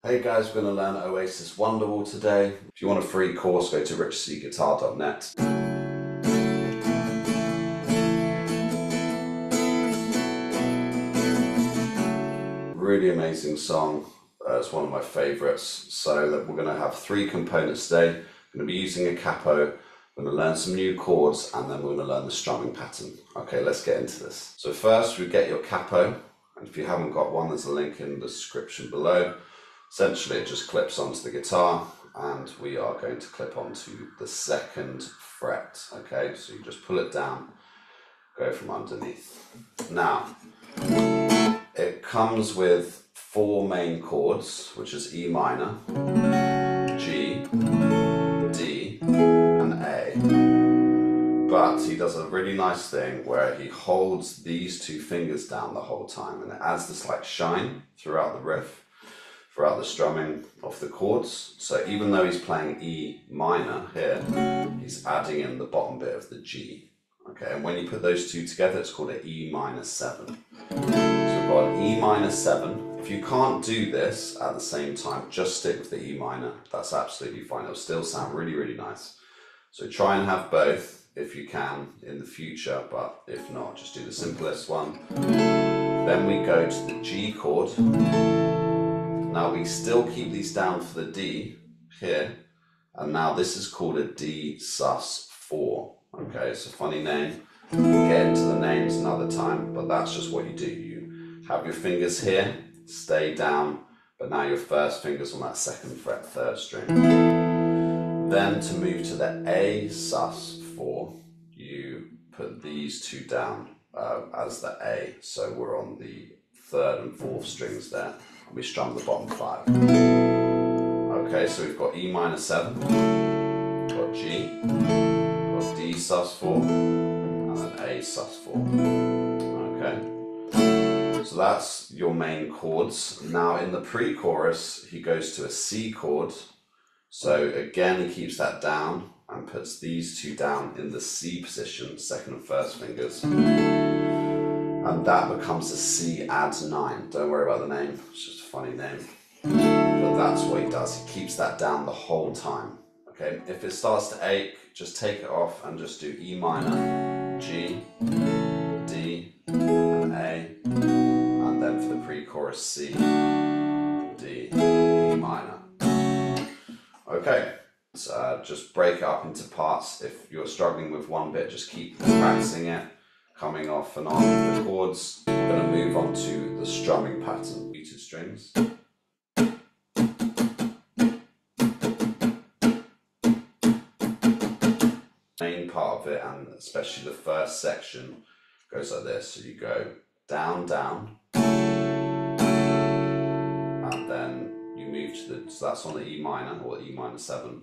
Hey guys, we're going to learn Oasis Wonderwall today. If you want a free course, go to richcguitar.net. Really amazing song. It's one of my favorites. So that we're going to have three components today. I'm going to be using a capo. We're going to learn some new chords, and then we're going to learn the strumming pattern. Okay, let's get into this. So first, we get your capo, and if you haven't got one, there's a link in the description below. Essentially, it just clips onto the guitar, and we are going to clip onto the 2nd fret. Okay, so you just pull it down, go from underneath. Now, it comes with 4 main chords, which is E minor, G, D, and A. But he does a really nice thing where he holds these 2 fingers down the whole time, and it adds this like shine throughout the riff, throughout the strumming of the chords. So even though he's playing E minor here, he's adding in the bottom bit of the G. Okay, and when you put those 2 together, it's called an E minor 7. So we've got an E minor 7. If you can't do this at the same time, just stick with the E minor. That's absolutely fine. It'll still sound really, really nice. So try and have both if you can in the future, but if not, just do the simplest one. Then we go to the G chord. Now we still keep these down for the D here, and now this is called a D sus4. Okay, it's a funny name. We'll get into the names another time, but that's just what you do. You have your fingers here, stay down, but now your first finger's on that 2nd fret, 3rd string. Then to move to the A sus4, you put these 2 down as the A, so we're on the 3rd and 4th strings there. We strum the bottom 5. Okay, so we've got E minor 7, got G, got D sus4, and then A sus4. Okay, so that's your main chords. Now in the pre-chorus, he goes to a C chord. So again, he keeps that down and puts these 2 down in the C position, 2nd and 1st fingers. And that becomes a C add 9. Don't worry about the name, it's just a funny name. But that's what he does, he keeps that down the whole time. Okay, if it starts to ache, just take it off and just do E minor, G, D, and A. And then for the pre-chorus, C, D, E minor. Okay, so just break it up into parts. If you're struggling with one bit, just keep practicing it, coming off and on the chords. We're going to move on to the strumming pattern. Muted strings. Main part of it, and especially the first section, goes like this. So you go down, down, and then you move to the, so that's on the E minor or E minor 7.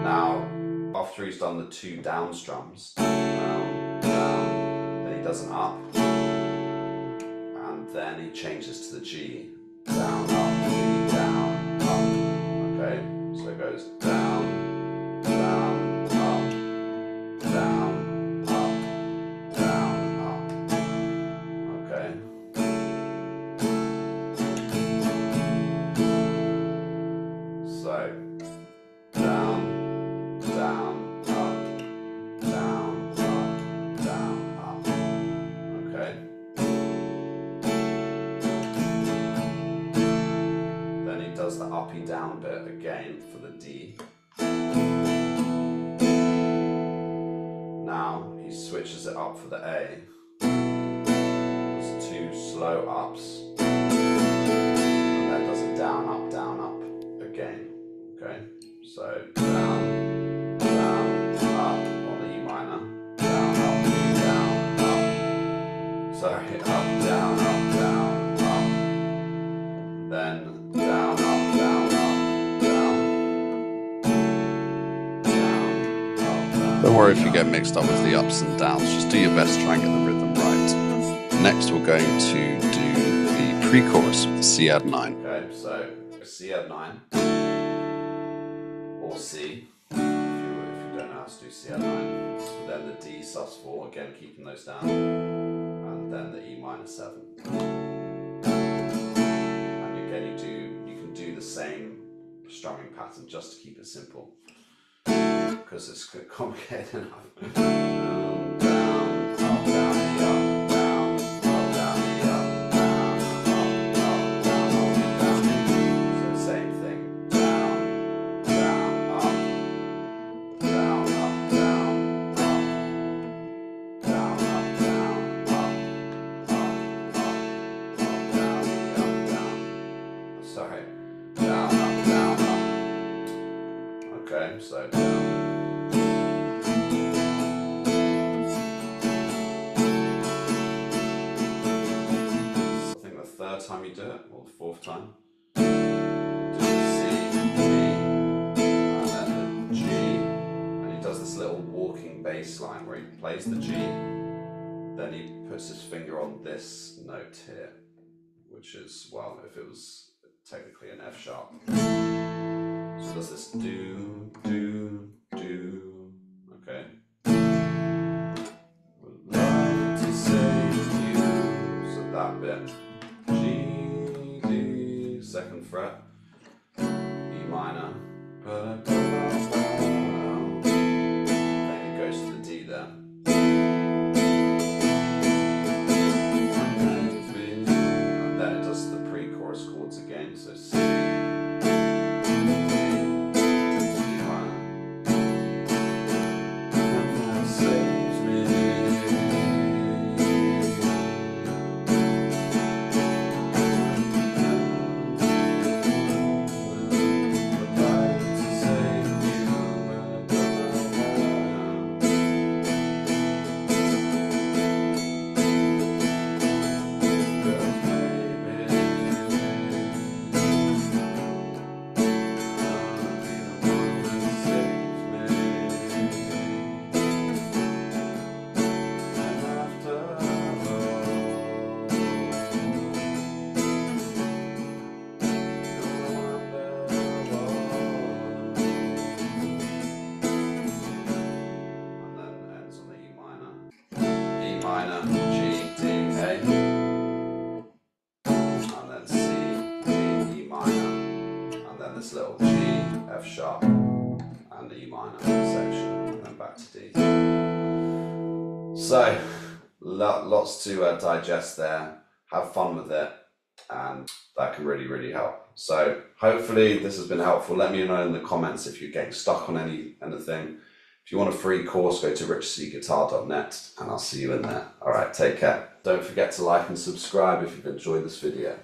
Now, after he's done the 2 down strums, down, down, then he does an up, and then he changes to the G, down, up, G, down, up. Okay, so it goes down, down, up, down, up, down, up. Okay. So down, down, up, down, up, down, up. Okay. Then he does the uppy down bit again for the D. Now he switches it up for the A. There's 2 slow ups. And then does a down, up again. Okay. So down, down, up on the E minor, down, up, sorry, up, down, up, then down, up, down, down. Don't worry if you get mixed up with the ups and downs, just do your best to try and get the rhythm right. Next we're going to do the pre-chorus with the C add 9. Okay, so a C add 9. Or C, if you don't know how to do C add 9. Then the D sus4, again keeping those down, and then the E minor 7. just to keep it simple, because it's complicated enough. Down, up, down, up, down, down, up, down, down, up, down, down. So same thing. Down, down, up, down, up, down, up, down, up, down, up, down, down. Sorry. Down, up, down, up. Okay, so down. I think the third time you do it, or the fourth time, do the C, D, and then the G, and he does this little walking bass line where he plays the G, then he puts his finger on this note here, which is, well, if it was technically an F sharp. So does this do, do, do, okay. Would like to say to you, so that bit, G, D, 2nd fret, E minor, then it goes to the D there. And then it does the pre-chorus chords again, so C, minor, G, D, A, and then C, D, E minor, and then this little G, F sharp, and E minor section, and then back to D. So, lots to digest there, have fun with it, and that can really, really help. So, hopefully this has been helpful. Let me know in the comments if you're getting stuck on anything. If you want a free course, go to richcguitar.net and I'll see you in there. All right, take care. Don't forget to like and subscribe if you've enjoyed this video.